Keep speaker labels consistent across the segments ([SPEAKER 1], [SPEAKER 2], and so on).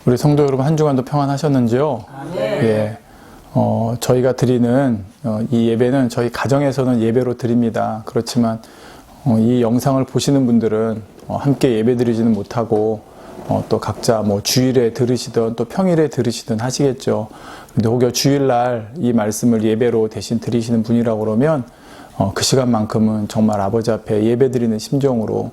[SPEAKER 1] 우리 성도 여러분 한 주간도 평안하셨는지요? 예. 저희가 드리는 이 예배는 저희 가정에서는 예배로 드립니다. 그렇지만 이 영상을 보시는 분들은 함께 예배 드리지는 못하고 또 각자 뭐 주일에 들으시든 또 평일에 들으시든 하시겠죠. 근데 혹여 주일날 이 말씀을 예배로 대신 드리시는 분이라고 그러면 그 시간만큼은 정말 아버지 앞에 예배 드리는 심정으로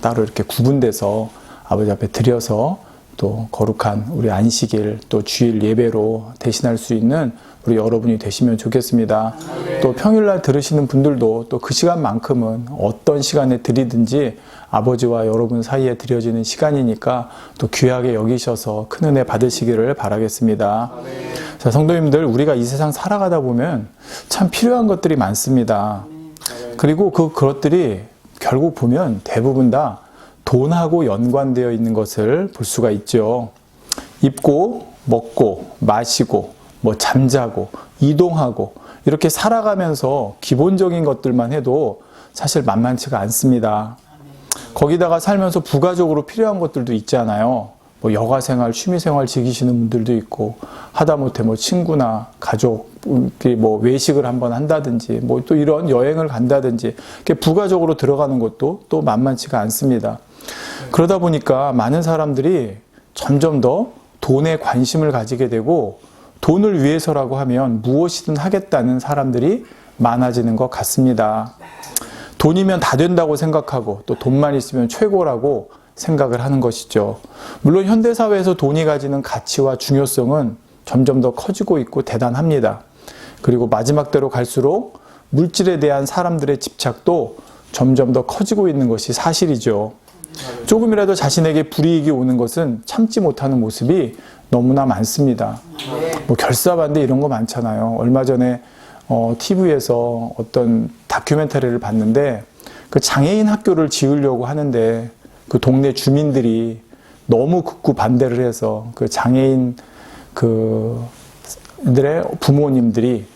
[SPEAKER 1] 따로 이렇게 구분돼서 아버지 앞에 드려서 또 거룩한 우리 안식일 또 주일 예배로 대신할 수 있는 우리 여러분이 되시면 좋겠습니다. 또 평일날 들으시는 분들도 또 그 시간만큼은 어떤 시간에 드리든지 아버지와 여러분 사이에 드려지는 시간이니까 또 귀하게 여기셔서 큰 은혜 받으시기를 바라겠습니다. 자, 성도님들, 우리가 이 세상 살아가다 보면 참 필요한 것들이 많습니다. 그리고 그것들이 결국 보면 대부분 다 돈하고 연관되어 있는 것을 볼 수가 있죠. 입고, 먹고, 마시고, 뭐 잠자고, 이동하고 이렇게 살아가면서 기본적인 것들만 해도 사실 만만치가 않습니다. 거기다가 살면서 부가적으로 필요한 것들도 있잖아요. 뭐 여가생활, 취미생활 즐기시는 분들도 있고 하다못해 뭐 친구나 가족, 뭐 외식을 한번 한다든지 뭐 또 이런 여행을 간다든지 이렇게 부가적으로 들어가는 것도 또 만만치가 않습니다. 그러다 보니까 많은 사람들이 점점 더 돈에 관심을 가지게 되고 돈을 위해서라고 하면 무엇이든 하겠다는 사람들이 많아지는 것 같습니다. 돈이면 다 된다고 생각하고 또 돈만 있으면 최고라고 생각을 하는 것이죠. 물론 현대사회에서 돈이 가지는 가치와 중요성은 점점 더 커지고 있고 대단합니다. 그리고 마지막 때로 갈수록 물질에 대한 사람들의 집착도 점점 더 커지고 있는 것이 사실이죠. 조금이라도 자신에게 불이익이 오는 것은 참지 못하는 모습이 너무나 많습니다. 뭐 결사반대 이런 거 많잖아요. 얼마 전에 TV에서 어떤 다큐멘터리를 봤는데 그 장애인 학교를 지으려고 하는데 그 동네 주민들이 너무 극구 반대를 해서 그 장애인 그들의 부모님들이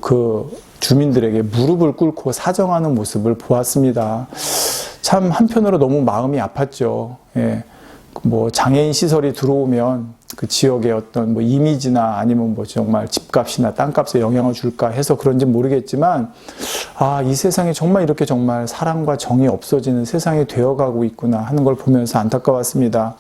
[SPEAKER 1] 그 주민들에게 무릎을 꿇고 사정하는 모습을 보았습니다. 참 한편으로 너무 마음이 아팠죠. 예. 뭐 장애인 시설이 들어오면 그 지역의 어떤 뭐 이미지나 아니면 뭐 정말 집값이나 땅값에 영향을 줄까 해서 그런지 모르겠지만 이 세상에 정말 이렇게 정말 사랑과 정이 없어지는 세상이 되어가고 있구나 하는 걸 보면서 안타까웠습니다.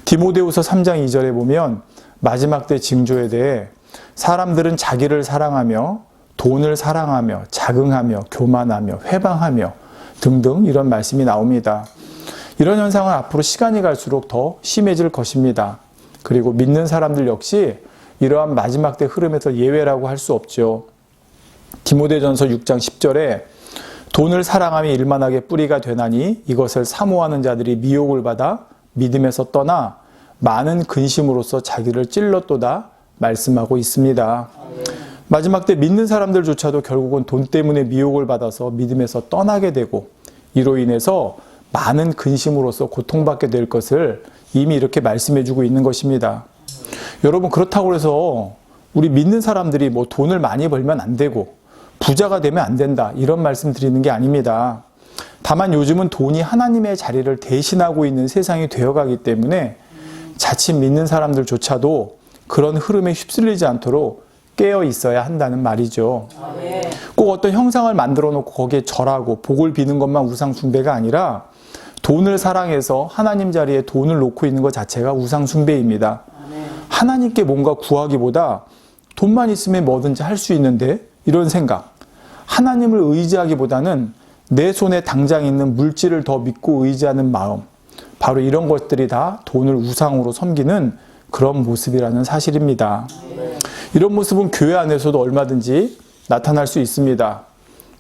[SPEAKER 1] 디모데후서 3장 2절에 보면 마지막 때 징조에 대해 사람들은 자기를 사랑하며 돈을 사랑하며 자긍하며 교만하며 회방하며 등등 이런 말씀이 나옵니다. 이런 현상은 앞으로 시간이 갈수록 더 심해질 것입니다. 그리고 믿는 사람들 역시 이러한 마지막 때 흐름에서 예외라고 할 수 없죠. 디모데전서 6장 10절에 돈을 사랑함이 일만하게 뿌리가 되나니 이것을 사모하는 자들이 미혹을 받아 믿음에서 떠나 많은 근심으로써 자기를 찔렀도다 말씀하고 있습니다. 마지막 때 믿는 사람들조차도 결국은 돈 때문에 미혹을 받아서 믿음에서 떠나게 되고 이로 인해서 많은 근심으로써 고통받게 될 것을 이미 이렇게 말씀해주고 있는 것입니다. 여러분, 그렇다고 해서 우리 믿는 사람들이 뭐 돈을 많이 벌면 안 되고 부자가 되면 안 된다 이런 말씀 드리는 게 아닙니다. 다만 요즘은 돈이 하나님의 자리를 대신하고 있는 세상이 되어가기 때문에 자칫 믿는 사람들조차도 그런 흐름에 휩쓸리지 않도록 깨어 있어야 한다는 말이죠. 꼭 어떤 형상을 만들어 놓고 거기에 절하고 복을 비는 것만 우상 숭배가 아니라 돈을 사랑해서 하나님 자리에 돈을 놓고 있는 것 자체가 우상 숭배입니다. 하나님께 뭔가 구하기보다 돈만 있으면 뭐든지 할 수 있는데 이런 생각, 하나님을 의지하기보다는 내 손에 당장 있는 물질을 더 믿고 의지하는 마음, 바로 이런 것들이 다 돈을 우상으로 섬기는 그런 모습이라는 사실입니다. 이런 모습은 교회 안에서도 얼마든지 나타날 수 있습니다.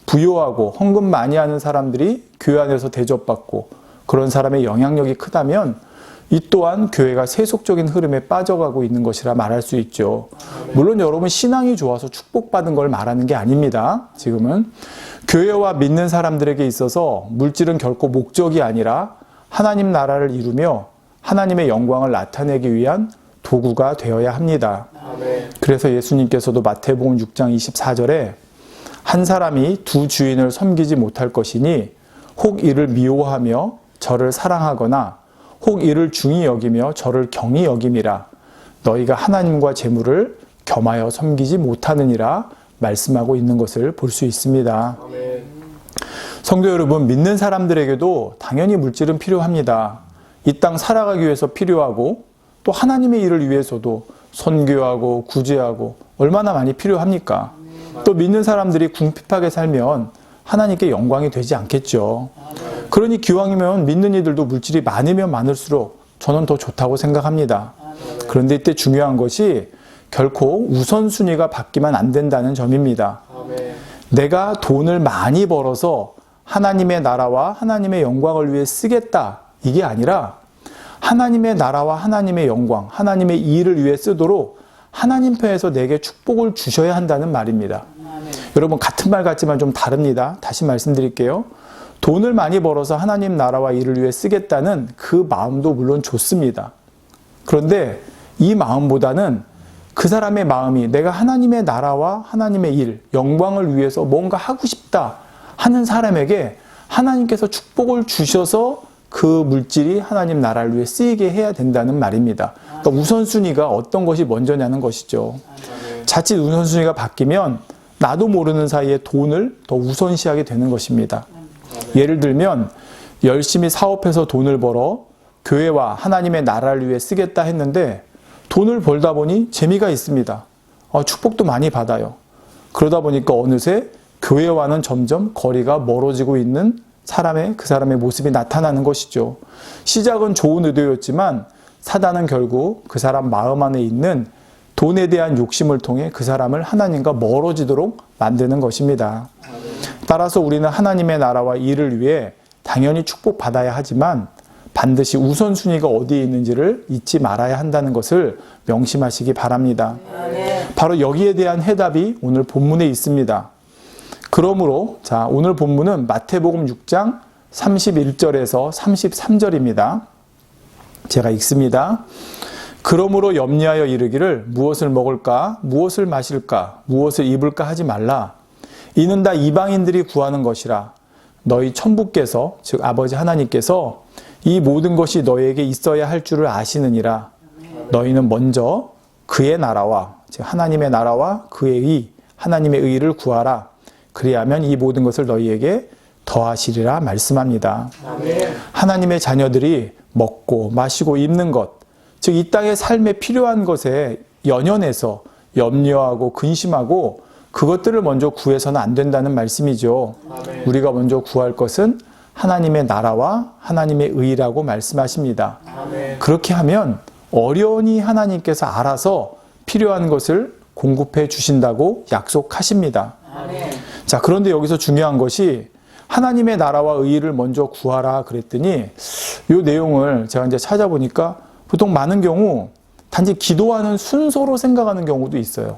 [SPEAKER 1] 부유하고 헌금 많이 하는 사람들이 교회 안에서 대접받고 그런 사람의 영향력이 크다면 이 또한 교회가 세속적인 흐름에 빠져가고 있는 것이라 말할 수 있죠. 물론 여러분 신앙이 좋아서 축복받은 걸 말하는 게 아닙니다. 지금은 교회와 믿는 사람들에게 있어서 물질은 결코 목적이 아니라 하나님 나라를 이루며 하나님의 영광을 나타내기 위한 도구가 되어야 합니다. 그래서 예수님께서도 마태복음 6장 24절에 한 사람이 두 주인을 섬기지 못할 것이니 혹 이를 미워하며 저를 사랑하거나 혹 이를 중히 여기며 저를 경히 여김이라. 너희가 하나님과 재물을 겸하여 섬기지 못하느니라 말씀하고 있는 것을 볼 수 있습니다.
[SPEAKER 2] 아멘.
[SPEAKER 1] 성도 여러분, 믿는 사람들에게도 당연히 물질은 필요합니다. 이 땅 살아가기 위해서 필요하고 또 하나님의 일을 위해서도 선교하고 구제하고 얼마나 많이 필요합니까? 또 믿는 사람들이 궁핍하게 살면 하나님께 영광이 되지 않겠죠. 그러니 기왕이면 믿는 이들도 물질이 많으면 많을수록 저는 더 좋다고 생각합니다. 그런데 이때 중요한 것이 결코 우선순위가 바뀌면 안 된다는 점입니다.
[SPEAKER 2] 아멘.
[SPEAKER 1] 내가 돈을 많이 벌어서 하나님의 나라와 하나님의 영광을 위해 쓰겠다, 이게 아니라 하나님의 나라와 하나님의 영광, 하나님의 일을 위해 쓰도록 하나님 편에서 내게 축복을 주셔야 한다는 말입니다. 여러분, 같은 말 같지만 좀 다릅니다. 다시 말씀드릴게요. 돈을 많이 벌어서 하나님 나라와 일을 위해 쓰겠다는 그 마음도 물론 좋습니다. 그런데 이 마음보다는 그 사람의 마음이 내가 하나님의 나라와 하나님의 일, 영광을 위해서 뭔가 하고 싶다 하는 사람에게 하나님께서 축복을 주셔서 그 물질이 하나님 나라를 위해 쓰이게 해야 된다는 말입니다. 그러니까 우선순위가 어떤 것이 먼저냐는 것이죠. 자칫 우선순위가 바뀌면 나도 모르는 사이에 돈을 더 우선시하게 되는 것입니다. 예를 들면 열심히 사업해서 돈을 벌어 교회와 하나님의 나라를 위해 쓰겠다 했는데 돈을 벌다 보니 재미가 있습니다. 축복도 많이 받아요. 그러다 보니까 어느새 교회와는 점점 거리가 멀어지고 있는 그 사람의 모습이 나타나는 것이죠. 시작은 좋은 의도였지만 사단은 결국 그 사람 마음 안에 있는 돈에 대한 욕심을 통해 그 사람을 하나님과 멀어지도록 만드는 것입니다. 따라서 우리는 하나님의 나라와 일을 위해 당연히 축복받아야 하지만 반드시 우선순위가 어디에 있는지를 잊지 말아야 한다는 것을 명심하시기 바랍니다. 바로 여기에 대한 해답이 오늘 본문에 있습니다. 그러므로 오늘 본문은 마태복음 6장 31절에서 33절입니다. 제가 읽습니다. 그러므로 염려하여 이르기를 무엇을 먹을까, 무엇을 마실까, 무엇을 입을까 하지 말라. 이는 다 이방인들이 구하는 것이라. 너희 천부께서, 즉 아버지 하나님께서 이 모든 것이 너희에게 있어야 할 줄을 아시느니라. 너희는 먼저 그의 나라와, 즉 하나님의 나라와 그의 의, 하나님의 의를 구하라. 그리하면 이 모든 것을 너희에게 더하시리라 말씀합니다.
[SPEAKER 2] 아멘.
[SPEAKER 1] 하나님의 자녀들이 먹고 마시고 입는 것, 즉 이 땅의 삶에 필요한 것에 연연해서 염려하고 근심하고 그것들을 먼저 구해서는 안 된다는 말씀이죠.
[SPEAKER 2] 아멘.
[SPEAKER 1] 우리가 먼저 구할 것은 하나님의 나라와 하나님의 의라고 말씀하십니다.
[SPEAKER 2] 아멘.
[SPEAKER 1] 그렇게 하면 어련히 하나님께서 알아서 필요한 것을 공급해 주신다고 약속하십니다.
[SPEAKER 2] 아멘.
[SPEAKER 1] 그런데 여기서 중요한 것이 하나님의 나라와 의를 먼저 구하라 그랬더니 이 내용을 제가 이제 찾아보니까 보통 많은 경우 단지 기도하는 순서로 생각하는 경우도 있어요.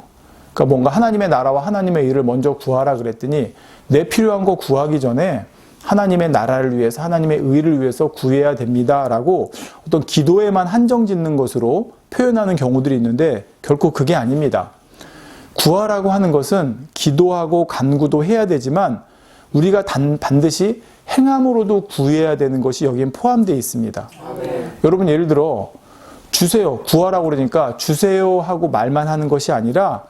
[SPEAKER 1] 그러니까 뭔가 하나님의 나라와 하나님의 의를 먼저 구하라 그랬더니 내 필요한 거 구하기 전에 하나님의 나라를 위해서 하나님의 의를 위해서 구해야 됩니다라고 어떤 기도에만 한정 짓는 것으로 표현하는 경우들이 있는데 결코 그게 아닙니다. 구하라고 하는 것은 기도하고 간구도 해야 되지만 우리가 반드시 행함으로도 구해야 되는 것이 여기엔 포함되어 있습니다.
[SPEAKER 2] 아멘.
[SPEAKER 1] 여러분 예를 들어 주세요, 구하라고 그러니까 주세요 하고 말만 하는 것이 아니라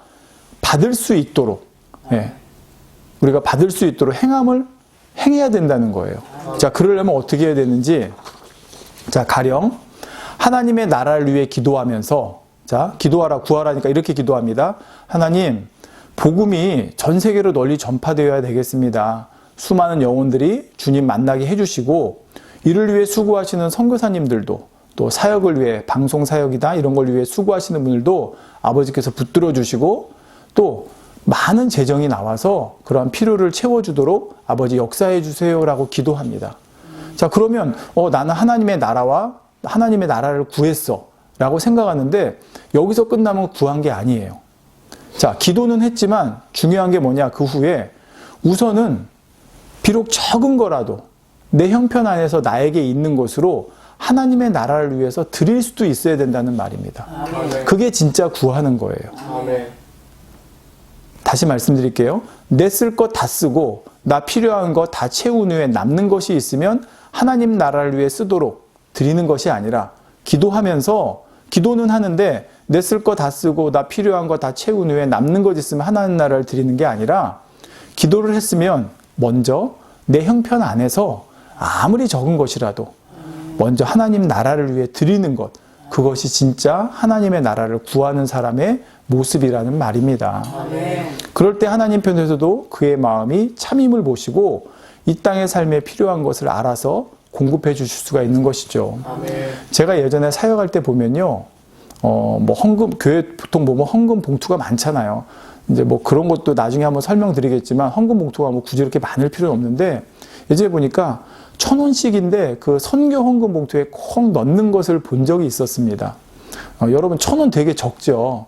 [SPEAKER 1] 받을 수 있도록, 우리가 받을 수 있도록 행함을 행해야 된다는 거예요. 그러려면 어떻게 해야 되는지, 가령 하나님의 나라를 위해 기도하면서 기도하라, 구하라니까 이렇게 기도합니다. 하나님, 복음이 전 세계로 널리 전파되어야 되겠습니다. 수많은 영혼들이 주님 만나게 해주시고 이를 위해 수고하시는 선교사님들도 또 사역을 위해 방송 사역이다 이런 걸 위해 수고하시는 분들도 아버지께서 붙들어 주시고 또 많은 재정이 나와서 그러한 필요를 채워주도록 아버지 역사해 주세요라고 기도합니다. 그러면 나는 하나님의 나라와 하나님의 나라를 구했어 라고 생각하는데 여기서 끝나면 구한 게 아니에요. 기도는 했지만 중요한 게 뭐냐, 그 후에 우선은 비록 적은 거라도 내 형편 안에서 나에게 있는 것으로 하나님의 나라를 위해서 드릴 수도 있어야 된다는 말입니다.
[SPEAKER 2] 아멘.
[SPEAKER 1] 그게 진짜 구하는 거예요.
[SPEAKER 2] 아멘.
[SPEAKER 1] 다시 말씀드릴게요. 내 쓸 것 다 쓰고 나 필요한 거 다 채운 후에 남는 것이 있으면 하나님 나라를 위해 쓰도록 드리는 것이 아니라 기도하면서 기도는 하는데 내 쓸 거 다 쓰고 나 필요한 거 다 채운 후에 남는 것 있으면 하나님 나라를 드리는 게 아니라 기도를 했으면 먼저 내 형편 안에서 아무리 적은 것이라도 먼저 하나님 나라를 위해 드리는 것, 그것이 진짜 하나님의 나라를 구하는 사람의 모습이라는 말입니다.
[SPEAKER 2] 아멘.
[SPEAKER 1] 그럴 때 하나님 편에서도 그의 마음이 참임을 보시고 이 땅의 삶에 필요한 것을 알아서 공급해 주실 수가 있는 것이죠.
[SPEAKER 2] 아멘.
[SPEAKER 1] 제가 예전에 사역할 때 보면요, 뭐 헌금, 교회 보통 보면 헌금 봉투가 많잖아요. 이제 뭐 그런 것도 나중에 한번 설명드리겠지만 헌금 봉투가 뭐 굳이 이렇게 많을 필요는 없는데 예전에 보니까 1,000원씩인데 그 선교 헌금 봉투에 콕 넣는 것을 본 적이 있었습니다. 여러분 1,000원 되게 적죠.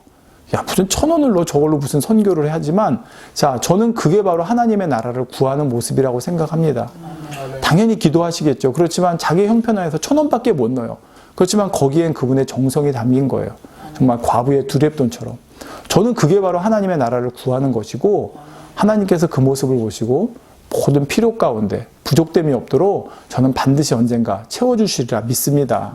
[SPEAKER 1] 야, 무슨 1,000원을 넣어 저걸로 무슨 선교를 하지만, 자, 저는 그게 바로 하나님의 나라를 구하는 모습이라고 생각합니다. 당연히 기도하시겠죠. 그렇지만 자기 형편에서 1,000원밖에 못 넣어요. 그렇지만 거기엔 그분의 정성이 담긴 거예요. 정말 과부의 두렙돈처럼. 저는 그게 바로 하나님의 나라를 구하는 것이고, 하나님께서 그 모습을 보시고 모든 필요 가운데 부족됨이 없도록 저는 반드시 언젠가 채워주시리라 믿습니다.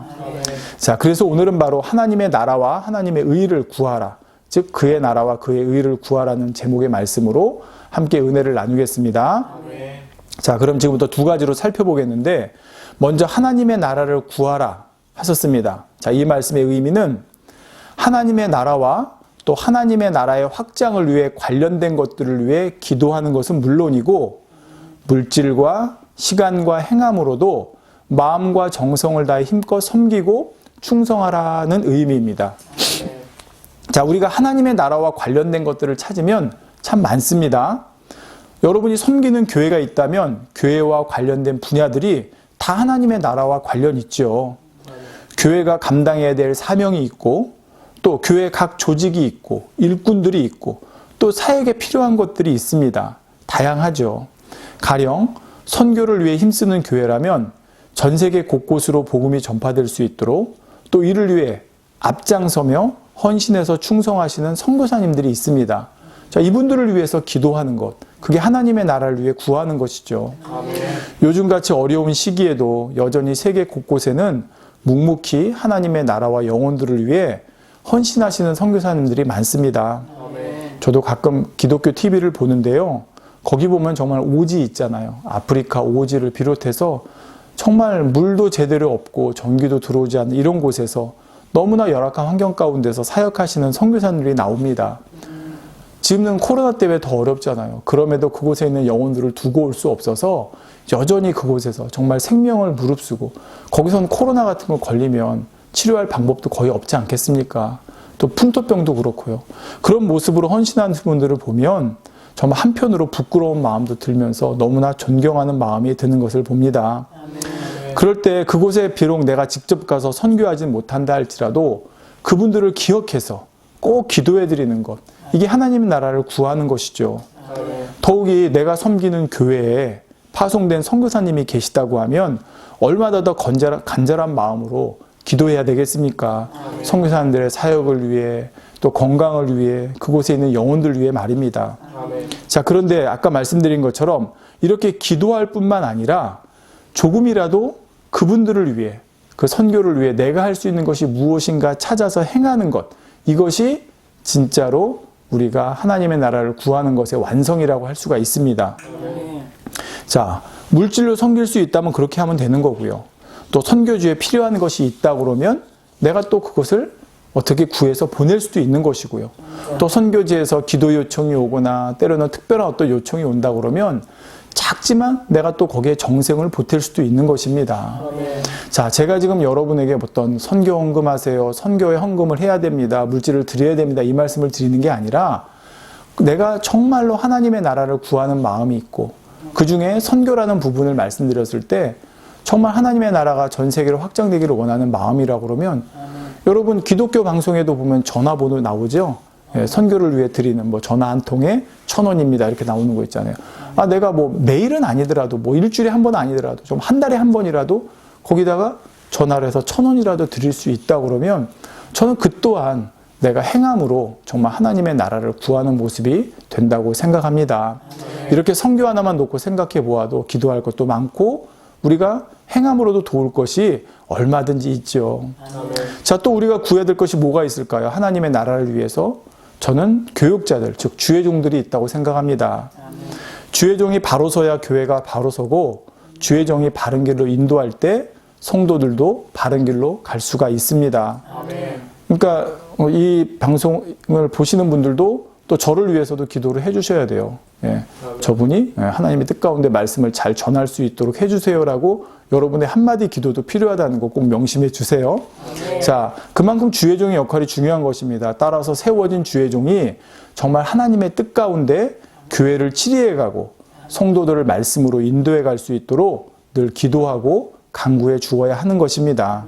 [SPEAKER 1] 자, 그래서 오늘은 바로 하나님의 나라와 하나님의 의를 구하라, 즉 그의 나라와 그의 의를 구하라는 제목의 말씀으로 함께 은혜를 나누겠습니다. 자, 그럼 지금부터 두 가지로 살펴보겠는데, 먼저 하나님의 나라를 구하라 하셨습니다. 자, 이 말씀의 의미는 하나님의 나라와 또 하나님의 나라의 확장을 위해 관련된 것들을 위해 기도하는 것은 물론이고, 물질과 시간과 행함으로도 마음과 정성을 다해 힘껏 섬기고 충성하라는 의미입니다. 자, 우리가 하나님의 나라와 관련된 것들을 찾으면 참 많습니다. 여러분이 섬기는 교회가 있다면 교회와 관련된 분야들이 다 하나님의 나라와 관련 있죠. 교회가 감당해야 될 사명이 있고, 또 교회 각 조직이 있고, 일꾼들이 있고, 또 사역에 필요한 것들이 있습니다. 다양하죠. 가령 선교를 위해 힘쓰는 교회라면 전 세계 곳곳으로 복음이 전파될 수 있도록 또 이를 위해 앞장서며 헌신해서 충성하시는 선교사님들이 있습니다. 자, 이분들을 위해서 기도하는 것, 그게 하나님의 나라를 위해 구하는 것이죠.
[SPEAKER 2] 아멘.
[SPEAKER 1] 요즘같이 어려운 시기에도 여전히 세계 곳곳에는 묵묵히 하나님의 나라와 영혼들을 위해 헌신하시는 선교사님들이 많습니다.
[SPEAKER 2] 아멘.
[SPEAKER 1] 저도 가끔 기독교 TV를 보는데요. 거기 보면 정말 오지 있잖아요. 아프리카 오지를 비롯해서 정말 물도 제대로 없고 전기도 들어오지 않는 이런 곳에서 너무나 열악한 환경 가운데서 사역하시는 선교사님들이 나옵니다. 지금은 코로나 때문에 더 어렵잖아요. 그럼에도 그곳에 있는 영혼들을 두고 올 수 없어서 여전히 그곳에서 정말 생명을 무릅쓰고, 거기서는 코로나 같은 거 걸리면 치료할 방법도 거의 없지 않겠습니까? 또 풍토병도 그렇고요. 그런 모습으로 헌신하는 분들을 보면 정말 한편으로 부끄러운 마음도 들면서 너무나 존경하는 마음이 드는 것을 봅니다. 그럴 때 그곳에 비록 내가 직접 가서 선교하진 못한다 할지라도 그분들을 기억해서 꼭 기도해 드리는 것, 이게 하나님의 나라를 구하는 것이죠. 더욱이 내가 섬기는 교회에 파송된 선교사님이 계시다고 하면 얼마나 더 간절한 마음으로 기도해야 되겠습니까? 선교사님들의 사역을 위해, 또 건강을 위해, 그곳에 있는 영혼들 위해 말입니다. 자, 그런데 아까 말씀드린 것처럼 이렇게 기도할 뿐만 아니라 조금이라도 그분들을 위해, 그 선교를 위해 내가 할 수 있는 것이 무엇인가 찾아서 행하는 것, 이것이 진짜로 우리가 하나님의 나라를 구하는 것의 완성이라고 할 수가 있습니다. 자, 물질로 섬길 수 있다면 그렇게 하면 되는 거고요. 또 선교지에 필요한 것이 있다 그러면 내가 또 그것을 어떻게 구해서 보낼 수도 있는 것이고요. 또 선교지에서 기도 요청이 오거나 때로는 특별한 어떤 요청이 온다 그러면 작지만 내가 또 거기에 정성을 보탤 수도 있는 것입니다. 자, 제가 지금 여러분에게 어떤 선교 헌금하세요, 선교에 헌금을 해야 됩니다, 물질을 드려야 됩니다, 이 말씀을 드리는 게 아니라 내가 정말로 하나님의 나라를 구하는 마음이 있고 그 중에 선교라는 부분을 말씀드렸을 때 정말 하나님의 나라가 전 세계로 확장되기를 원하는 마음이라고 그러면 여러분 기독교 방송에도 보면 전화번호 나오죠. 예, 선교를 위해 드리는 뭐 전화 한 통에 1,000원입니다 이렇게 나오는 거 있잖아요. 아, 내가 뭐 매일은 아니더라도 뭐 일주일에 한 번 아니더라도 좀 한 달에 한 번이라도 거기다가 전화를 해서 1,000원이라도 드릴 수 있다 그러면 저는 그 또한 내가 행함으로 정말 하나님의 나라를 구하는 모습이 된다고 생각합니다. 이렇게 선교 하나만 놓고 생각해 보아도 기도할 것도 많고 우리가 행함으로도 도울 것이 얼마든지 있죠. 자, 또 우리가 구해야 될 것이 뭐가 있을까요? 하나님의 나라를 위해서 저는 교육자들, 즉 주의 종들이 있다고 생각합니다. 주의 종이 바로 서야 교회가 바로 서고 주의 종이 바른 길로 인도할 때 성도들도 바른 길로 갈 수가 있습니다. 그러니까 이 방송을 보시는 분들도 또 저를 위해서도 기도를 해주셔야 돼요. 예, 저분이 하나님의 뜻 가운데 말씀을 잘 전할 수 있도록 해주세요라고 여러분의 한마디 기도도 필요하다는 거 꼭 명심해 주세요. 자, 그만큼 주의 종의 역할이 중요한 것입니다. 따라서 세워진 주의 종이 정말 하나님의 뜻 가운데 교회를 치리해 가고 성도들을 말씀으로 인도해 갈 수 있도록 늘 기도하고 간구해 주어야 하는 것입니다.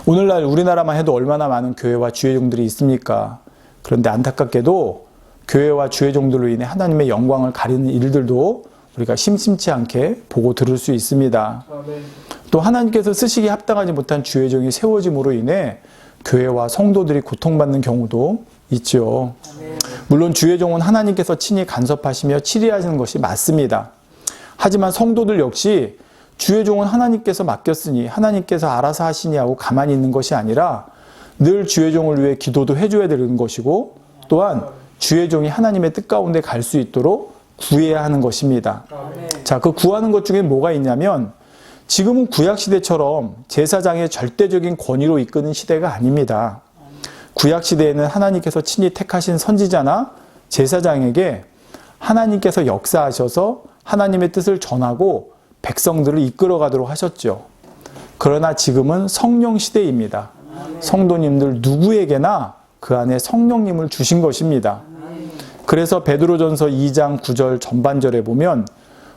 [SPEAKER 1] 오늘날 우리나라만 해도 얼마나 많은 교회와 주의 종들이 있습니까? 그런데 안타깝게도 교회와 주의 종들로 인해 하나님의 영광을 가리는 일들도 우리가 심심치 않게 보고 들을 수 있습니다. 또 하나님께서 쓰시기에 합당하지 못한 주의 종이 세워짐으로 인해 교회와 성도들이 고통받는 경우도 있죠. 물론 주의 종은 하나님께서 친히 간섭하시며 치리하시는 것이 맞습니다. 하지만 성도들 역시 주의 종은 하나님께서 맡겼으니 하나님께서 알아서 하시니 하고 가만히 있는 것이 아니라 늘 주의 종을 위해 기도도 해줘야 되는 것이고 또한 주의 종이 하나님의 뜻 가운데 갈 수 있도록 구해야 하는 것입니다. 자, 그 구하는 것 중에 뭐가 있냐면 지금은 구약시대처럼 제사장의 절대적인 권위로 이끄는 시대가 아닙니다. 구약시대에는 하나님께서 친히 택하신 선지자나 제사장에게 하나님께서 역사하셔서 하나님의 뜻을 전하고 백성들을 이끌어 가도록 하셨죠. 그러나 지금은 성령 시대입니다. 성도님들 누구에게나 그 안에 성령님을 주신 것입니다. 그래서 베드로전서 2장 9절 전반절에 보면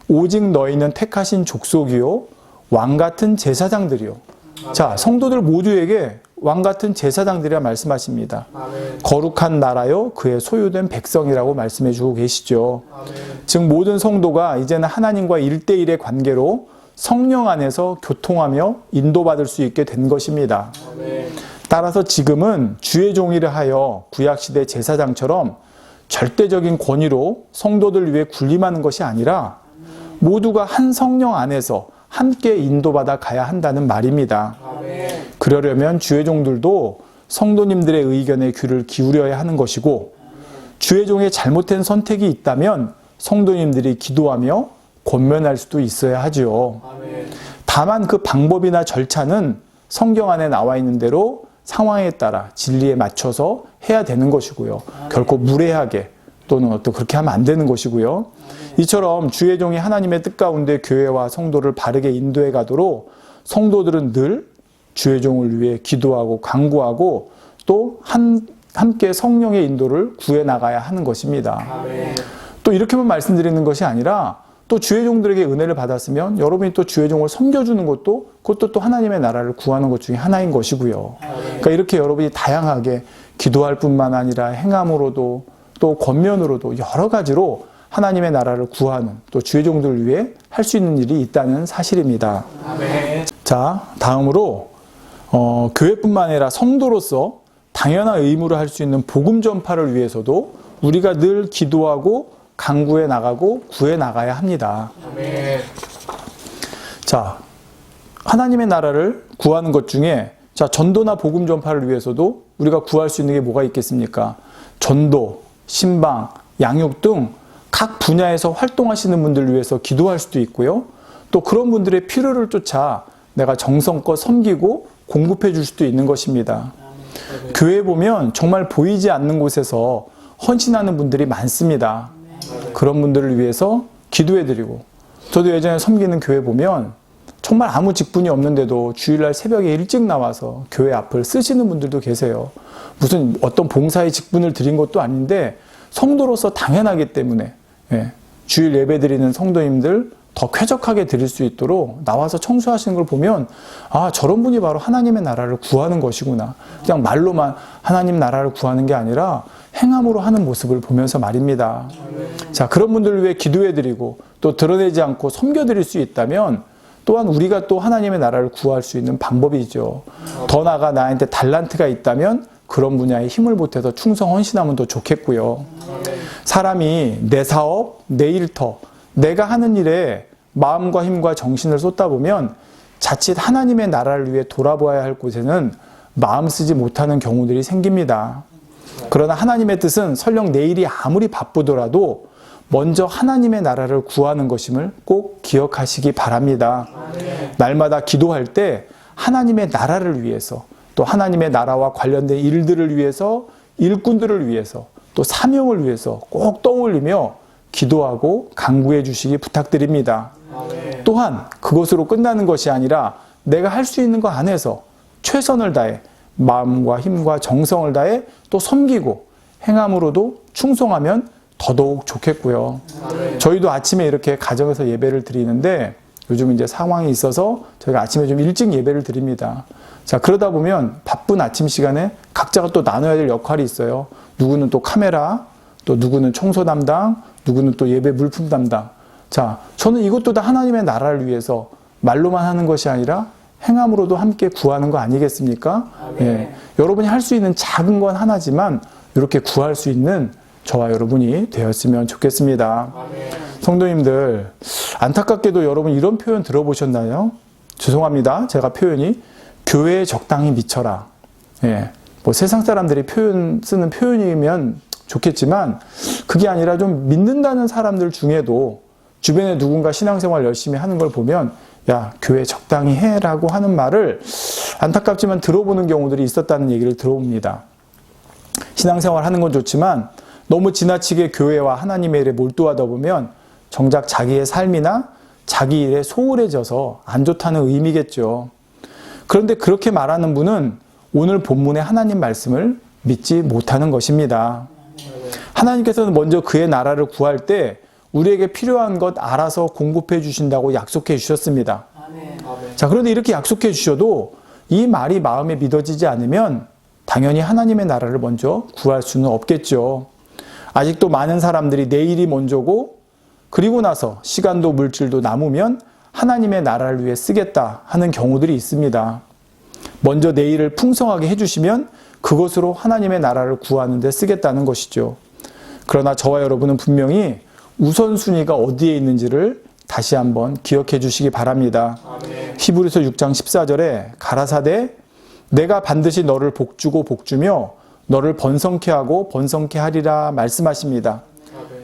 [SPEAKER 1] 오직 너희는 택하신 족속이요 왕같은 제사장들이요. 자, 성도들 모두에게 왕같은 제사장들이라 말씀하십니다. 거룩한 나라요 그의 소유된 백성이라고 말씀해 주고 계시죠. 즉 모든 성도가 이제는 하나님과 1대1의 관계로 성령 안에서 교통하며 인도받을 수 있게 된 것입니다. 따라서 지금은 주의 종이라 하여 구약시대 제사장처럼 절대적인 권위로 성도들 위해 군림하는 것이 아니라 모두가 한 성령 안에서 함께 인도받아 가야 한다는 말입니다. 그러려면 주의 종들도 성도님들의 의견에 귀를 기울여야 하는 것이고 주의 종의 잘못된 선택이 있다면 성도님들이 기도하며 권면할 수도 있어야 하죠. 다만 그 방법이나 절차는 성경 안에 나와 있는 대로 상황에 따라 진리에 맞춰서 해야 되는 것이고요. 결코 무례하게 또는 또 그렇게 하면 안 되는 것이고요. 이처럼 주의 종이 하나님의 뜻 가운데 교회와 성도를 바르게 인도해 가도록 성도들은 늘 주의 종을 위해 기도하고 간구하고 또 함께 성령의 인도를 구해 나가야 하는 것입니다. 또 이렇게만 말씀드리는 것이 아니라 또 주의 종들에게 은혜를 받았으면 여러분이 또 주의 종을 섬겨주는 것도 그것도 또 하나님의 나라를 구하는 것 중에 하나인 것이고요. 그러니까 이렇게 여러분이 다양하게 기도할 뿐만 아니라 행함으로도 또 권면으로도 여러 가지로 하나님의 나라를 구하는 또 주의 종들을 위해 할 수 있는 일이 있다는 사실입니다. 자, 다음으로 교회뿐만 아니라 성도로서 당연한 의무를 할 수 있는 복음 전파를 위해서도 우리가 늘 기도하고 간구해 나가고 구해 나가야 합니다. 자, 하나님의 나라를 구하는 것 중에 자, 전도나 복음 전파를 위해서도 우리가 구할 수 있는 게 뭐가 있겠습니까? 전도, 신방, 양육 등 각 분야에서 활동하시는 분들을 위해서 기도할 수도 있고요. 또 그런 분들의 필요를 쫓아 내가 정성껏 섬기고 공급해 줄 수도 있는 것입니다. 교회에 보면 정말 보이지 않는 곳에서 헌신하는 분들이 많습니다. 그런 분들을 위해서 기도해드리고 저도 예전에 섬기는 교회 보면 정말 아무 직분이 없는데도 주일날 새벽에 일찍 나와서 교회 앞을 쓰시는 분들도 계세요. 무슨 어떤 봉사의 직분을 드린 것도 아닌데 성도로서 당연하기 때문에 주일 예배 드리는 성도님들 더 쾌적하게 드릴 수 있도록 나와서 청소하시는 걸 보면 아, 저런 분이 바로 하나님의 나라를 구하는 것이구나. 그냥 말로만 하나님 나라를 구하는 게 아니라 행함으로 하는 모습을 보면서 말입니다. 자, 그런 분들을 위해 기도해드리고 또 드러내지 않고 섬겨드릴 수 있다면 또한 우리가 또 하나님의 나라를 구할 수 있는 방법이죠. 더 나아가 나한테 달란트가 있다면 그런 분야에 힘을 보태서 충성 헌신하면 더 좋겠고요. 사람이 내 사업, 내 일터, 내가 하는 일에 마음과 힘과 정신을 쏟다 보면 자칫 하나님의 나라를 위해 돌아보아야 할 곳에는 마음 쓰지 못하는 경우들이 생깁니다. 그러나 하나님의 뜻은 설령 내일이 아무리 바쁘더라도 먼저 하나님의 나라를 구하는 것임을 꼭 기억하시기 바랍니다. 날마다 기도할 때 하나님의 나라를 위해서, 또 하나님의 나라와 관련된 일들을 위해서, 일꾼들을 위해서, 또 사명을 위해서 꼭 떠올리며 기도하고 간구해 주시기 부탁드립니다. 또한 그것으로 끝나는 것이 아니라 내가 할 수 있는 것 안에서 최선을 다해 마음과 힘과 정성을 다해 또 섬기고 행함으로도 충성하면 더더욱 좋겠고요. 저희도 아침에 이렇게 가정에서 예배를 드리는데 요즘 이제 상황이 있어서 저희가 아침에 좀 일찍 예배를 드립니다. 자, 그러다 보면 바쁜 아침 시간에 각자가 또 나눠야 될 역할이 있어요. 누구는 또 카메라, 또 누구는 청소 담당, 누구는 또 예배 물품 담당. 자, 저는 이것도 다 하나님의 나라를 위해서 말로만 하는 것이 아니라 행함으로도 함께 구하는 거 아니겠습니까? 예, 여러분이 할 수 있는 작은 건 하나지만 이렇게 구할 수 있는 저와 여러분이 되었으면 좋겠습니다. 성도님들, 안타깝게도 여러분 이런 표현 들어보셨나요? 죄송합니다. 제가 표현이 교회에 적당히 미쳐라. 예, 뭐 세상 사람들이 쓰는 표현이면 좋겠지만 그게 아니라 좀 믿는다는 사람들 중에도 주변에 누군가 신앙생활 열심히 하는 걸 보면 야, 교회 적당히 해라고 하는 말을 안타깝지만 들어보는 경우들이 있었다는 얘기를 들어봅니다. 신앙생활 하는 건 좋지만 너무 지나치게 교회와 하나님의 일에 몰두하다 보면 정작 자기의 삶이나 자기 일에 소홀해져서 안 좋다는 의미겠죠. 그런데 그렇게 말하는 분은 오늘 본문의 하나님 말씀을 믿지 못하는 것입니다. 하나님께서는 먼저 그의 나라를 구할 때 우리에게 필요한 것 알아서 공급해 주신다고 약속해 주셨습니다. 자, 그런데 이렇게 약속해 주셔도 이 말이 마음에 믿어지지 않으면 당연히 하나님의 나라를 먼저 구할 수는 없겠죠. 아직도 많은 사람들이 내일이 먼저고 그리고 나서 시간도 물질도 남으면 하나님의 나라를 위해 쓰겠다 하는 경우들이 있습니다. 먼저 내일을 풍성하게 해주시면 그것으로 하나님의 나라를 구하는 데 쓰겠다는 것이죠. 그러나 저와 여러분은 분명히 우선순위가 어디에 있는지를 다시 한번 기억해 주시기 바랍니다. 히브리서 6장 14절에 가라사대 내가 반드시 너를 복주고 복주며 너를 번성케 하고 번성케 하리라 말씀하십니다.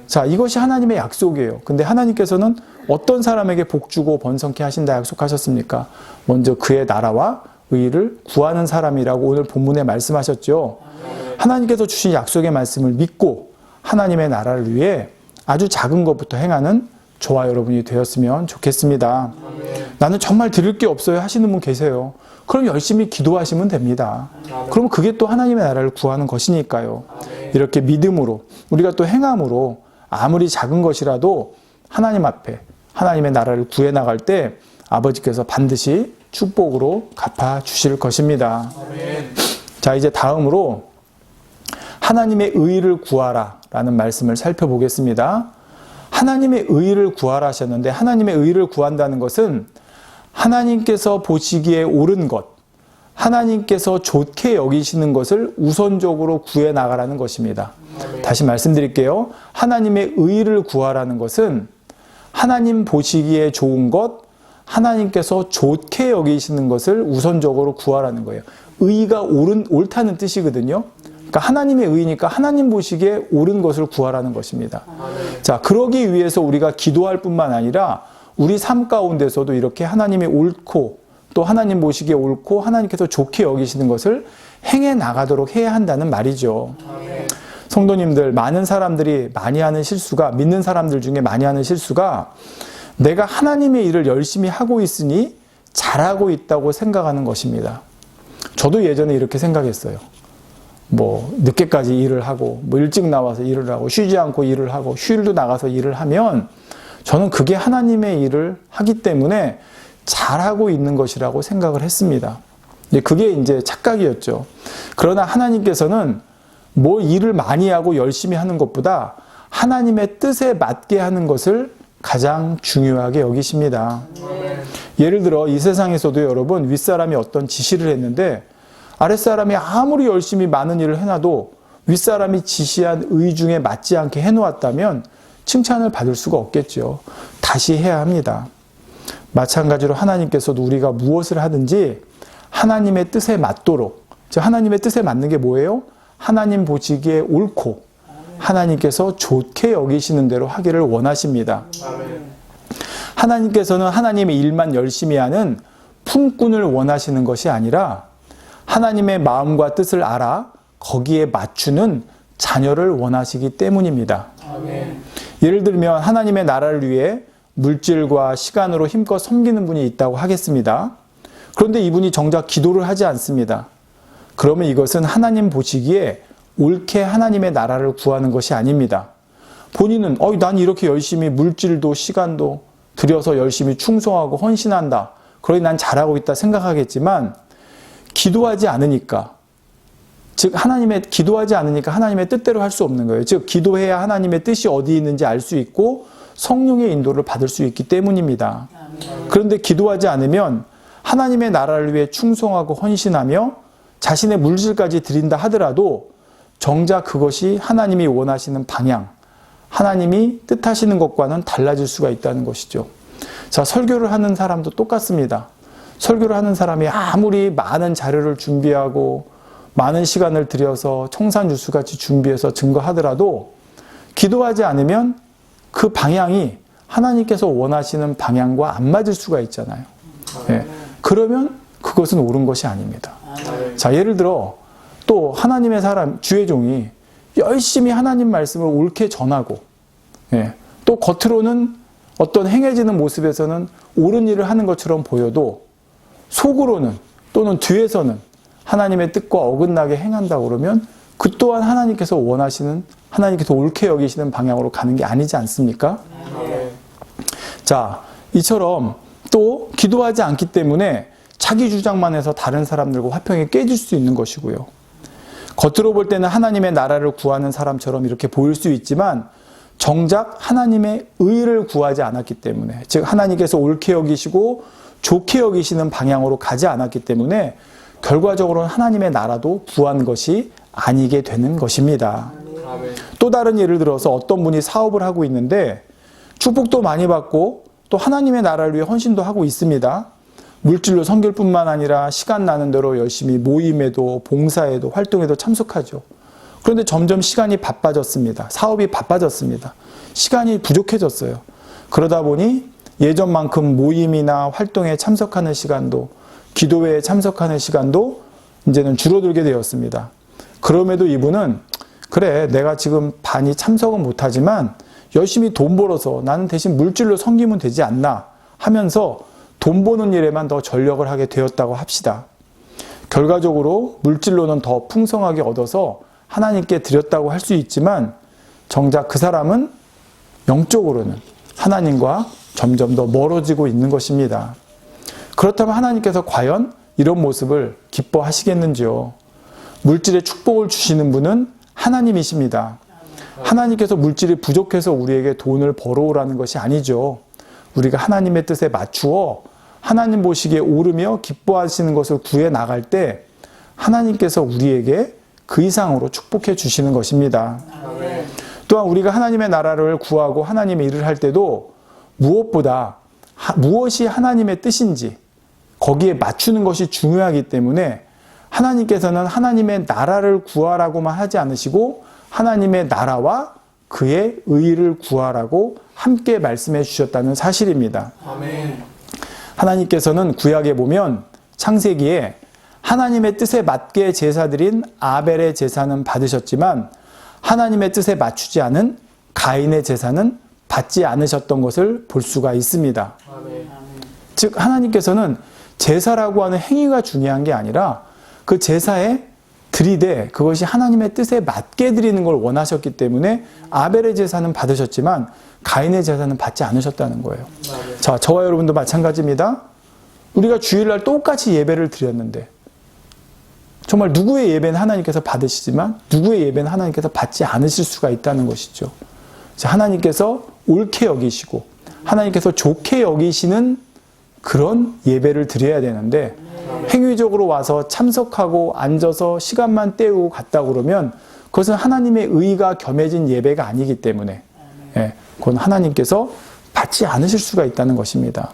[SPEAKER 1] 자, 이것이 하나님의 약속이에요. 근데 하나님께서는 어떤 사람에게 복주고 번성케 하신다 약속하셨습니까? 먼저 그의 나라와 의를 구하는 사람이라고 오늘 본문에 말씀하셨죠. 하나님께서 주신 약속의 말씀을 믿고 하나님의 나라를 위해 아주 작은 것부터 행하는 저와 여러분이 되었으면 좋겠습니다. 나는 정말 드릴 게 없어요 하시는 분 계세요. 그럼 열심히 기도하시면 됩니다. 그럼 그게 또 하나님의 나라를 구하는 것이니까요. 이렇게 믿음으로 우리가 또 행함으로 아무리 작은 것이라도 하나님 앞에 하나님의 나라를 구해 나갈 때 아버지께서 반드시 축복으로 갚아 주실 것입니다. 자, 이제 다음으로 하나님의 의를 구하라 라는 말씀을 살펴보겠습니다. 하나님의 의를 구하라 하셨는데 하나님의 의를 구한다는 것은 하나님께서 보시기에 옳은 것, 하나님께서 좋게 여기시는 것을 우선적으로 구해 나가라는 것입니다. 다시 말씀드릴게요. 하나님의 의를 구하라는 것은 하나님 보시기에 좋은 것, 하나님께서 좋게 여기시는 것을 우선적으로 구하라는 거예요. 의가 옳다는 뜻이거든요. 그러니까 하나님의 의니까 하나님 보시기에 옳은 것을 구하라는 것입니다. 자, 그러기 위해서 우리가 기도할 뿐만 아니라 우리 삶 가운데서도 이렇게 하나님이 옳고 또 하나님 보시기에 옳고 하나님께서 좋게 여기시는 것을 행해 나가도록 해야 한다는 말이죠. 성도님들, 많은 사람들이 많이 하는 실수가, 믿는 사람들 중에 많이 하는 실수가 내가 하나님의 일을 열심히 하고 있으니 잘하고 있다고 생각하는 것입니다. 저도 예전에 이렇게 생각했어요. 뭐 늦게까지 일을 하고 뭐 일찍 나와서 일을 하고 쉬지 않고 일을 하고 휴일도 나가서 일을 하면 저는 그게 하나님의 일을 하기 때문에 잘하고 있는 것이라고 생각을 했습니다. 그게 이제 착각이었죠. 그러나 하나님께서는 뭐 일을 많이 하고 열심히 하는 것보다 하나님의 뜻에 맞게 하는 것을 가장 중요하게 여기십니다. 예를 들어 이 세상에서도 여러분 윗사람이 어떤 지시를 했는데 아랫사람이 아무리 열심히 많은 일을 해놔도 윗사람이 지시한 의 중에 맞지 않게 해놓았다면 칭찬을 받을 수가 없겠죠. 다시 해야 합니다. 마찬가지로 하나님께서도 우리가 무엇을 하든지 하나님의 뜻에 맞도록, 하나님의 뜻에 맞는 게 뭐예요? 하나님 보시기에 옳고 하나님께서 좋게 여기시는 대로 하기를 원하십니다. 하나님께서는 하나님의 일만 열심히 하는 품꾼을 원하시는 것이 아니라 하나님의 마음과 뜻을 알아 거기에 맞추는 자녀를 원하시기 때문입니다. 예를 들면 하나님의 나라를 위해 물질과 시간으로 힘껏 섬기는 분이 있다고 하겠습니다. 그런데 이분이 정작 기도를 하지 않습니다. 그러면 이것은 하나님 보시기에 옳게 하나님의 나라를 구하는 것이 아닙니다. 본인은 난 이렇게 열심히 물질도 시간도 들여서 열심히 충성하고 헌신한다. 그러니 난 잘하고 있다 생각하겠지만 기도하지 않으니까, 즉 기도하지 않으니까 하나님의 뜻대로 할 수 없는 거예요. 즉 기도해야 하나님의 뜻이 어디 있는지 알 수 있고 성령의 인도를 받을 수 있기 때문입니다. 그런데 기도하지 않으면 하나님의 나라를 위해 충성하고 헌신하며 자신의 물질까지 드린다 하더라도 정작 그것이 하나님이 원하시는 방향, 하나님이 뜻하시는 것과는 달라질 수가 있다는 것이죠. 자, 설교를 하는 사람도 똑같습니다. 설교를 하는 사람이 아무리 많은 자료를 준비하고 많은 시간을 들여서 청산유수같이 준비해서 증거하더라도 기도하지 않으면 그 방향이 하나님께서 원하시는 방향과 안 맞을 수가 있잖아요. 예. 그러면 그것은 옳은 것이 아닙니다. 자, 예를 들어 또 하나님의 사람, 주의 종이 열심히 하나님 말씀을 옳게 전하고, 또 겉으로는 어떤 행해지는 모습에서는 옳은 일을 하는 것처럼 보여도 속으로는 또는 뒤에서는 하나님의 뜻과 어긋나게 행한다고 그러면 그 또한 하나님께서 원하시는, 하나님께서 옳게 여기시는 방향으로 가는 게 아니지 않습니까? 자, 이처럼 또 기도하지 않기 때문에 자기 주장만 해서 다른 사람들과 화평이 깨질 수 있는 것이고요. 겉으로 볼 때는 하나님의 나라를 구하는 사람처럼 이렇게 보일 수 있지만 정작 하나님의 의를 구하지 않았기 때문에, 즉 하나님께서 옳게 여기시고 좋게 여기시는 방향으로 가지 않았기 때문에 결과적으로는 하나님의 나라도 구한 것이 아니게 되는 것입니다. 또 다른 예를 들어서 어떤 분이 사업을 하고 있는데 축복도 많이 받고 또 하나님의 나라를 위해 헌신도 하고 있습니다. 물질로 섬길 뿐만 아니라 시간 나는 대로 열심히 모임에도 봉사에도 활동에도 참석하죠. 그런데 점점 시간이 바빠졌습니다. 사업이 바빠졌습니다. 시간이 부족해졌어요. 그러다 보니 예전만큼 모임이나 활동에 참석하는 시간도, 기도회에 참석하는 시간도 이제는 줄어들게 되었습니다. 그럼에도 이분은 그래, 내가 지금 많이 참석은 못하지만 열심히 돈 벌어서 나는 대신 물질로 섬기면 되지 않나 하면서 돈 버는 일에만 더 전력을 하게 되었다고 합시다. 결과적으로 물질로는 더 풍성하게 얻어서 하나님께 드렸다고 할 수 있지만 정작 그 사람은 영적으로는 하나님과 점점 더 멀어지고 있는 것입니다. 그렇다면 하나님께서 과연 이런 모습을 기뻐하시겠는지요? 물질의 축복을 주시는 분은 하나님이십니다. 하나님께서 물질이 부족해서 우리에게 돈을 벌어오라는 것이 아니죠. 우리가 하나님의 뜻에 맞추어 하나님 보시기에 오르며 기뻐하시는 것을 구해 나갈 때 하나님께서 우리에게 그 이상으로 축복해 주시는 것입니다. 또한 우리가 하나님의 나라를 구하고 하나님의 일을 할 때도 무엇보다 무엇이 하나님의 뜻인지 거기에 맞추는 것이 중요하기 때문에 하나님께서는 하나님의 나라를 구하라고만 하지 않으시고 하나님의 나라와 그의 의를 구하라고 함께 말씀해 주셨다는 사실입니다. 하나님께서는 구약에 보면 창세기에 하나님의 뜻에 맞게 제사드린 아벨의 제사는 받으셨지만 하나님의 뜻에 맞추지 않은 가인의 제사는 받지 않으셨던 것을 볼 수가 있습니다. 즉 하나님께서는 제사라고 하는 행위가 중요한 게 아니라 그 제사에 드리되 그것이 하나님의 뜻에 맞게 드리는 걸 원하셨기 때문에 아벨의 제사는 받으셨지만 가인의 제사는 받지 않으셨다는 거예요. 자, 저와 여러분도 마찬가지입니다. 우리가 주일날 똑같이 예배를 드렸는데 정말 누구의 예배는 하나님께서 받으시지만 누구의 예배는 하나님께서 받지 않으실 수가 있다는 것이죠. 하나님께서 옳게 여기시고 하나님께서 좋게 여기시는 그런 예배를 드려야 되는데 행위적으로 와서 참석하고 앉아서 시간만 때우고 갔다 그러면 그것은 하나님의 의가 겸해진 예배가 아니기 때문에 그건 하나님께서 받지 않으실 수가 있다는 것입니다.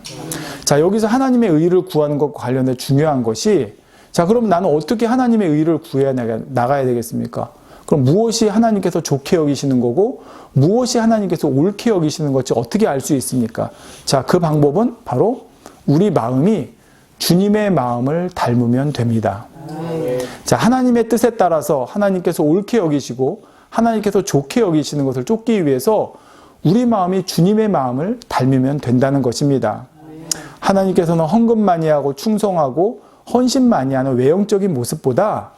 [SPEAKER 1] 자, 여기서 하나님의 의를 구하는 것과 관련해 중요한 것이, 자, 그럼 나는 어떻게 하나님의 의를 구해 나가야 되겠습니까? 그럼 무엇이 하나님께서 좋게 여기시는 거고 무엇이 하나님께서 옳게 여기시는 것지 어떻게 알 수 있습니까? 자, 그 방법은 바로 우리 마음이 주님의 마음을 닮으면 됩니다. 자, 하나님의 뜻에 따라서 하나님께서 옳게 여기시고 하나님께서 좋게 여기시는 것을 쫓기 위해서 우리 마음이 주님의 마음을 닮으면 된다는 것입니다. 하나님께서는 헌금 많이 하고 충성하고 헌신 많이 하는 외형적인 모습보다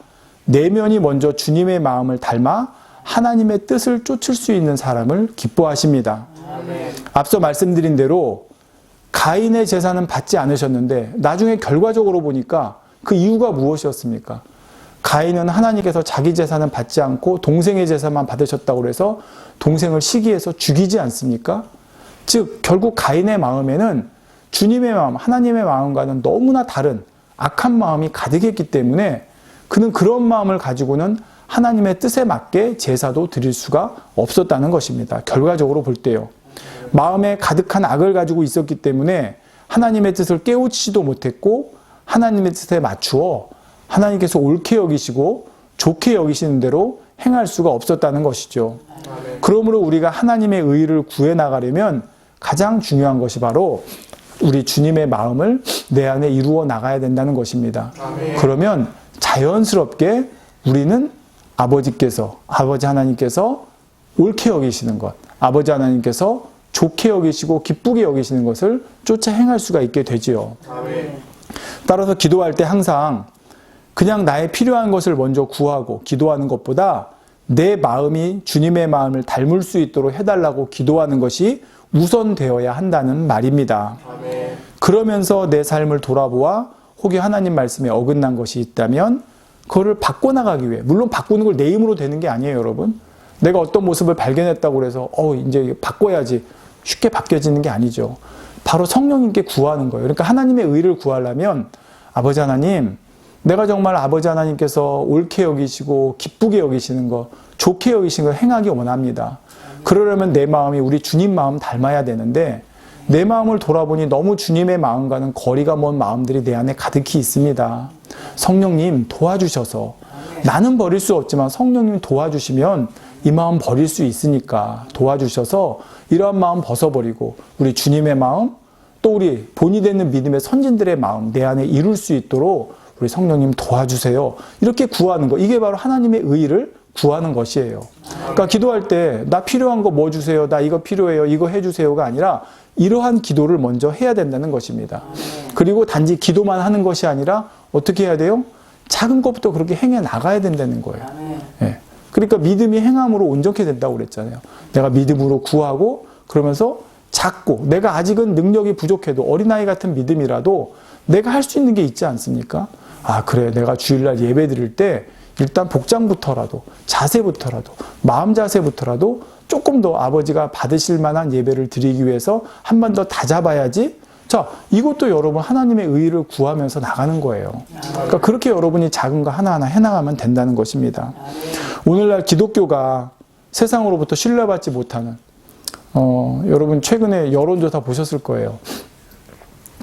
[SPEAKER 1] 내면이 먼저 주님의 마음을 닮아 하나님의 뜻을 쫓을 수 있는 사람을 기뻐하십니다. 앞서 말씀드린 대로 가인의 제사는 받지 않으셨는데 나중에 결과적으로 보니까 그 이유가 무엇이었습니까? 가인은 하나님께서 자기 제사는 받지 않고 동생의 제사만 받으셨다고 해서 동생을 시기해서 죽이지 않습니까? 즉 결국 가인의 마음에는 주님의 마음, 하나님의 마음과는 너무나 다른 악한 마음이 가득했기 때문에 그는 그런 마음을 가지고는 하나님의 뜻에 맞게 제사도 드릴 수가 없었다는 것입니다. 결과적으로 볼 때요. 마음에 가득한 악을 가지고 있었기 때문에 하나님의 뜻을 깨우치지도 못했고 하나님의 뜻에 맞추어 하나님께서 옳게 여기시고 좋게 여기시는 대로 행할 수가 없었다는 것이죠. 그러므로 우리가 하나님의 의를 구해 나가려면 가장 중요한 것이 바로 우리 주님의 마음을 내 안에 이루어 나가야 된다는 것입니다. 그러면 자연스럽게 우리는 아버지 하나님께서 옳게 여기시는 것, 아버지 하나님께서 좋게 여기시고 기쁘게 여기시는 것을 쫓아 행할 수가 있게 되지요. 따라서 기도할 때 항상 그냥 나의 필요한 것을 먼저 구하고 기도하는 것보다 내 마음이 주님의 마음을 닮을 수 있도록 해달라고 기도하는 것이 우선되어야 한다는 말입니다. 그러면서 내 삶을 돌아보아 혹여 하나님 말씀에 어긋난 것이 있다면 그거를 바꿔나가기 위해, 물론 바꾸는 걸 내 힘으로 되는 게 아니에요, 여러분. 내가 어떤 모습을 발견했다고 해서 이제 바꿔야지 쉽게 바뀌어지는 게 아니죠. 바로 성령님께 구하는 거예요. 그러니까 하나님의 의를 구하려면 아버지 하나님, 내가 정말 아버지 하나님께서 옳게 여기시고 기쁘게 여기시는 것, 좋게 여기시는 걸 행하기 원합니다. 그러려면 내 마음이 우리 주님 마음 닮아야 되는데 내 마음을 돌아보니 너무 주님의 마음과는 거리가 먼 마음들이 내 안에 가득히 있습니다. 성령님 도와주셔서, 나는 버릴 수 없지만 성령님 도와주시면 이 마음 버릴 수 있으니까 도와주셔서 이러한 마음 벗어버리고 우리 주님의 마음, 또 우리 본이 되는 믿음의 선진들의 마음 내 안에 이룰 수 있도록 우리 성령님 도와주세요. 이렇게 구하는 거, 이게 바로 하나님의 의를 구하는 것이에요. 그러니까 기도할 때 나 필요한 거 뭐 주세요, 나 이거 필요해요, 이거 해주세요가 아니라 이러한 기도를 먼저 해야 된다는 것입니다. 그리고 단지 기도만 하는 것이 아니라 어떻게 해야 돼요? 작은 것부터 그렇게 행해 나가야 된다는 거예요. 예. 그러니까 믿음이 행함으로 온전케 된다고 그랬잖아요. 내가 믿음으로 구하고 그러면서 작고, 내가 아직은 능력이 부족해도 어린아이 같은 믿음이라도 내가 할 수 있는 게 있지 않습니까? 아, 그래, 내가 주일날 예배 드릴 때 일단 복장부터라도, 자세부터라도, 마음 자세부터라도 조금 더 아버지가 받으실 만한 예배를 드리기 위해서 한 번 더 다잡아야지. 자, 이것도 여러분 하나님의 의를 구하면서 나가는 거예요. 그러니까 그렇게 여러분이 작은 거 하나하나 해나가면 된다는 것입니다. 오늘날 기독교가 세상으로부터 신뢰받지 못하는, 여러분 최근에 여론조사 보셨을 거예요.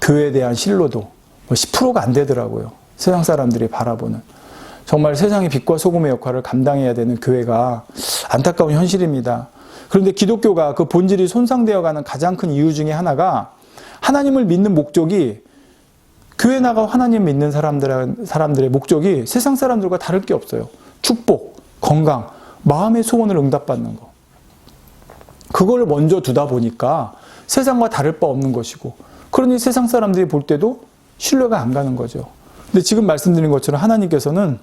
[SPEAKER 1] 교회에 대한 신뢰도 10%가 안 되더라고요. 세상 사람들이 바라보는. 정말 세상의 빛과 소금의 역할을 감당해야 되는 교회가 안타까운 현실입니다. 그런데 기독교가 그 본질이 손상되어가는 가장 큰 이유 중에 하나가 하나님을 믿는 목적이, 교회 나가 하나님 믿는 사람들의 목적이 세상 사람들과 다를 게 없어요. 축복, 건강, 마음의 소원을 응답받는 거. 그걸 먼저 두다 보니까 세상과 다를 바 없는 것이고, 그러니 세상 사람들이 볼 때도 신뢰가 안 가는 거죠. 근데 지금 말씀드린 것처럼 하나님께서는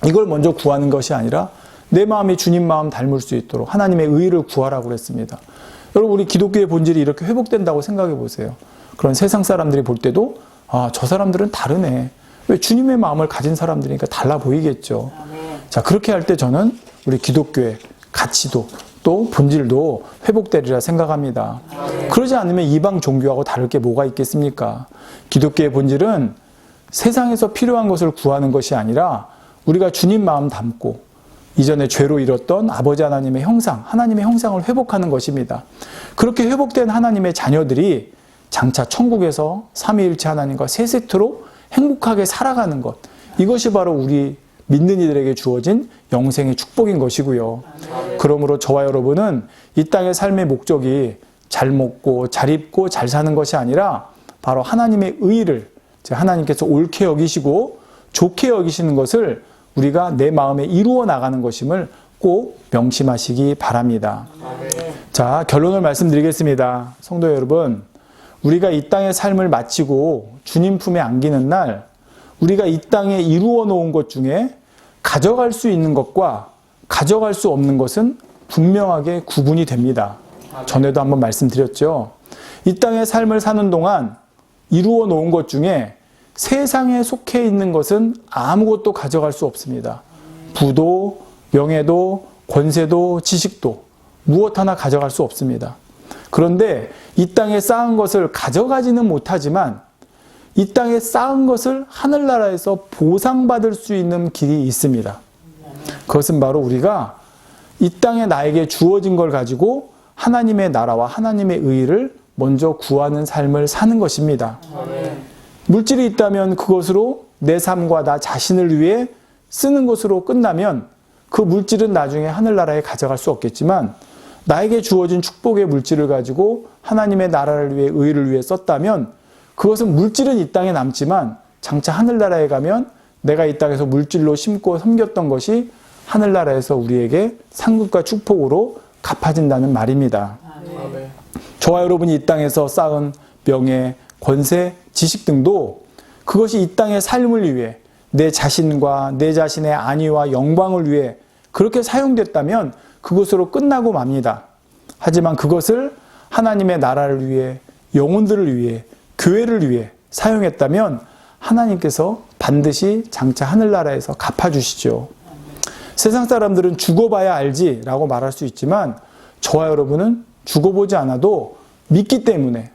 [SPEAKER 1] 이걸 먼저 구하는 것이 아니라 내 마음이 주님 마음 닮을 수 있도록 하나님의 의를 구하라고 그랬습니다. 여러분, 우리 기독교의 본질이 이렇게 회복된다고 생각해 보세요. 그런 세상 사람들이 볼 때도 저 사람들은 다르네. 왜? 주님의 마음을 가진 사람들이니까 달라 보이겠죠. 자, 그렇게 할 때 저는 우리 기독교의 가치도 또 본질도 회복되리라 생각합니다. 그러지 않으면 이방 종교하고 다를 게 뭐가 있겠습니까? 기독교의 본질은 세상에서 필요한 것을 구하는 것이 아니라 우리가 주님 마음 담고 이전에 죄로 잃었던 아버지 하나님의 형상, 하나님의 형상을 회복하는 것입니다. 그렇게 회복된 하나님의 자녀들이 장차 천국에서 삼위일체 하나님과 세세토록 행복하게 살아가는 것, 이것이 바로 우리 믿는 이들에게 주어진 영생의 축복인 것이고요. 그러므로 저와 여러분은 이 땅의 삶의 목적이 잘 먹고 잘 입고 잘 사는 것이 아니라 바로 하나님의 의를, 하나님께서 옳게 여기시고 좋게 여기시는 것을 우리가 내 마음에 이루어 나가는 것임을 꼭 명심하시기 바랍니다. 자, 결론을 말씀드리겠습니다. 성도 여러분, 우리가 이 땅의 삶을 마치고 주님 품에 안기는 날, 우리가 이 땅에 이루어 놓은 것 중에 가져갈 수 있는 것과 가져갈 수 없는 것은 분명하게 구분이 됩니다. 전에도 한번 말씀드렸죠. 이 땅의 삶을 사는 동안 이루어 놓은 것 중에 세상에 속해 있는 것은 아무것도 가져갈 수 없습니다. 부도, 명예도, 권세도, 지식도 무엇 하나 가져갈 수 없습니다. 그런데 이 땅에 쌓은 것을 가져가지는 못하지만 이 땅에 쌓은 것을 하늘나라에서 보상받을 수 있는 길이 있습니다. 그것은 바로 우리가 이 땅에 나에게 주어진 걸 가지고 하나님의 나라와 하나님의 의를 먼저 구하는 삶을 사는 것입니다. 물질이 있다면 그것으로 내 삶과 나 자신을 위해 쓰는 것으로 끝나면 그 물질은 나중에 하늘나라에 가져갈 수 없겠지만 나에게 주어진 축복의 물질을 가지고 하나님의 나라를 위해 의를 위해 썼다면 그것은 물질은 이 땅에 남지만 장차 하늘나라에 가면 내가 이 땅에서 물질로 심고 섬겼던 것이 하늘나라에서 우리에게 상급과 축복으로 갚아진다는 말입니다. 아멘. 저와 여러분이 이 땅에서 쌓은 명예, 권세, 지식 등도 그것이 이 땅의 삶을 위해 내 자신과 내 자신의 안위와 영광을 위해 그렇게 사용됐다면 그것으로 끝나고 맙니다. 하지만 그것을 하나님의 나라를 위해, 영혼들을 위해, 교회를 위해 사용했다면 하나님께서 반드시 장차 하늘나라에서 갚아주시죠. 세상 사람들은 죽어봐야 알지 라고 말할 수 있지만 저와 여러분은 죽어보지 않아도 믿기 때문에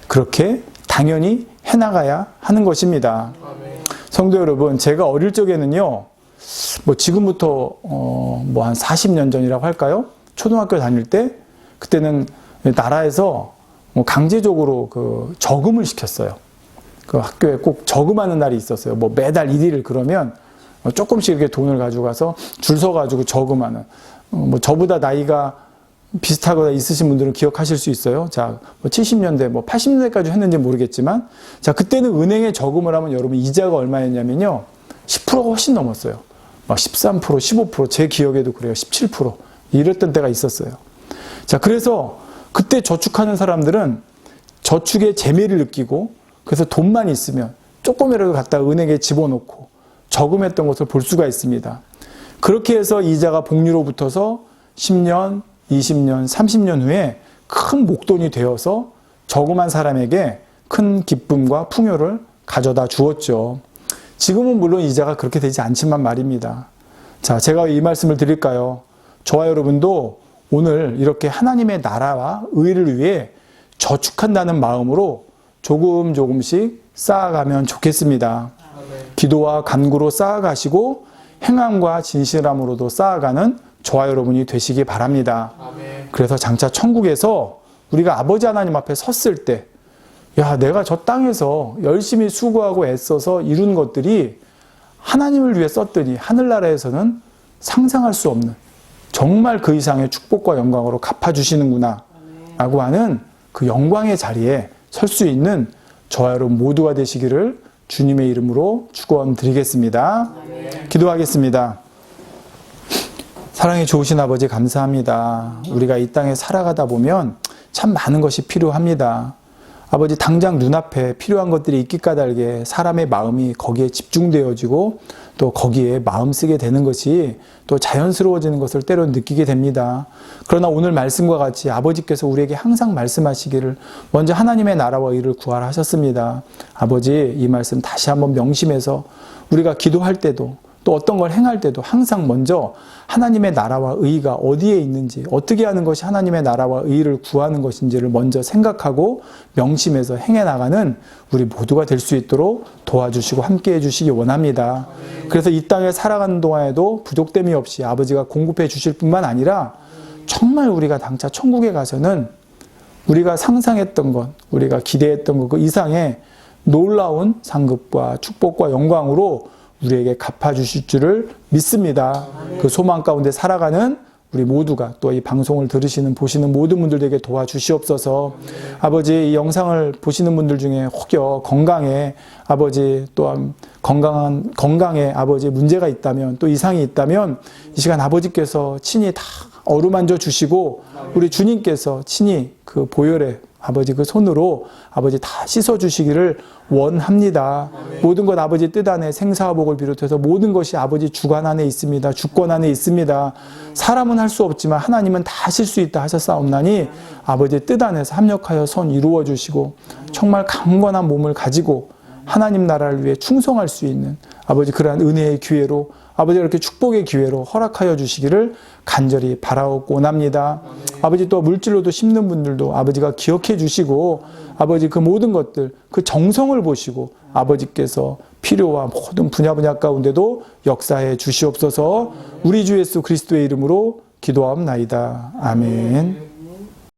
[SPEAKER 1] 그렇게 당연히 해나가야 하는 것입니다. 성도 여러분, 제가 어릴 적에는요, 지금부터 한 40년 전이라고 할까요? 초등학교 다닐 때 그때는 나라에서 강제적으로 그 저금을 시켰어요. 그 학교에 꼭 저금하는 날이 있었어요. 매달 1일 그러면 조금씩 이렇게 돈을 가지고 가서 줄 서가지고 저금하는. 저보다 나이가 비슷하거나 있으신 분들은 기억하실 수 있어요. 자, 70년대, 80년대까지 했는지 모르겠지만, 자, 그때는 은행에 저금을 하면 여러분 이자가 얼마였냐면요, 10%가 훨씬 넘었어요. 13%, 15%, 제 기억에도 그래요. 17%. 이랬던 때가 있었어요. 자, 그래서 그때 저축하는 사람들은 저축의 재미를 느끼고, 그래서 돈만 있으면 조금이라도 갖다 은행에 집어넣고 저금했던 것을 볼 수가 있습니다. 그렇게 해서 이자가 복리로 붙어서 10년, 20년, 30년 후에 큰 목돈이 되어서 저금한 사람에게 큰 기쁨과 풍요를 가져다 주었죠. 지금은 물론 이자가 그렇게 되지 않지만 말입니다. 자, 제가 이 말씀을 드릴까요? 저와 여러분도 오늘 이렇게 하나님의 나라와 의를 위해 저축한다는 마음으로 조금씩 쌓아가면 좋겠습니다. 기도와 간구로 쌓아가시고 행함과 진실함으로도 쌓아가는 저와 여러분이 되시기 바랍니다. 그래서 장차 천국에서 우리가 아버지 하나님 앞에 섰을 때, 야, 내가 저 땅에서 열심히 수고하고 애써서 이룬 것들이 하나님을 위해 썼더니 하늘나라에서는 상상할 수 없는 정말 그 이상의 축복과 영광으로 갚아주시는구나 라고 하는 그 영광의 자리에 설 수 있는 저와 여러분 모두가 되시기를 주님의 이름으로 축원드리겠습니다. 기도하겠습니다. 사랑이 좋으신 아버지 감사합니다. 우리가 이 땅에 살아가다 보면 참 많은 것이 필요합니다. 아버지, 당장 눈앞에 필요한 것들이 있기 까닭에 사람의 마음이 거기에 집중되어지고 또 거기에 마음 쓰게 되는 것이 또 자연스러워지는 것을 때로는 느끼게 됩니다. 그러나 오늘 말씀과 같이 아버지께서 우리에게 항상 말씀하시기를 먼저 하나님의 나라와 의를 구하라 하셨습니다. 아버지, 이 말씀 다시 한번 명심해서 우리가 기도할 때도 또 어떤 걸 행할 때도 항상 먼저 하나님의 나라와 의가 어디에 있는지, 어떻게 하는 것이 하나님의 나라와 의를 구하는 것인지를 먼저 생각하고 명심해서 행해 나가는 우리 모두가 될 수 있도록 도와주시고 함께 해주시기 원합니다. 그래서 이 땅에 살아가는 동안에도 부족됨이 없이 아버지가 공급해 주실 뿐만 아니라 정말 우리가 당차 천국에 가서는 우리가 상상했던 것, 우리가 기대했던 것 그 이상의 놀라운 상급과 축복과 영광으로 우리에게 갚아주실 줄을 믿습니다. 그 소망 가운데 살아가는 우리 모두가 또 이 방송을 들으시는 보시는 모든 분들에게 도와주시옵소서. 아버지, 이 영상을 보시는 분들 중에 혹여 건강에 아버지 또한 건강에 아버지 문제가 있다면 또 이상이 있다면 이 시간 아버지께서 친히 다 어루만져 주시고 우리 주님께서 친히 그 보혈에 아버지 그 손으로 아버지 다 씻어주시기를 원합니다. 모든 것 아버지 뜻 안에 생사와 복을 비롯해서 모든 것이 아버지 주관 안에 있습니다. 주권 안에 있습니다. 사람은 할 수 없지만 하나님은 다 하실 수 있다 하셨사옵나니 아버지 뜻 안에서 합력하여 선 이루어 주시고 정말 강건한 몸을 가지고 하나님 나라를 위해 충성할 수 있는 아버지 그러한 은혜의 기회로 아버지 이렇게 축복의 기회로 허락하여 주시기를 간절히 바라옵고 원합니다. 아버지 또 물질로도 심는 분들도 아버지가 기억해 주시고 아버지 그 모든 것들 그 정성을 보시고 아버지께서 필요와 모든 분야 가운데도 역사해 주시옵소서. 우리 주 예수 그리스도의 이름으로 기도하옵나이다. 아멘.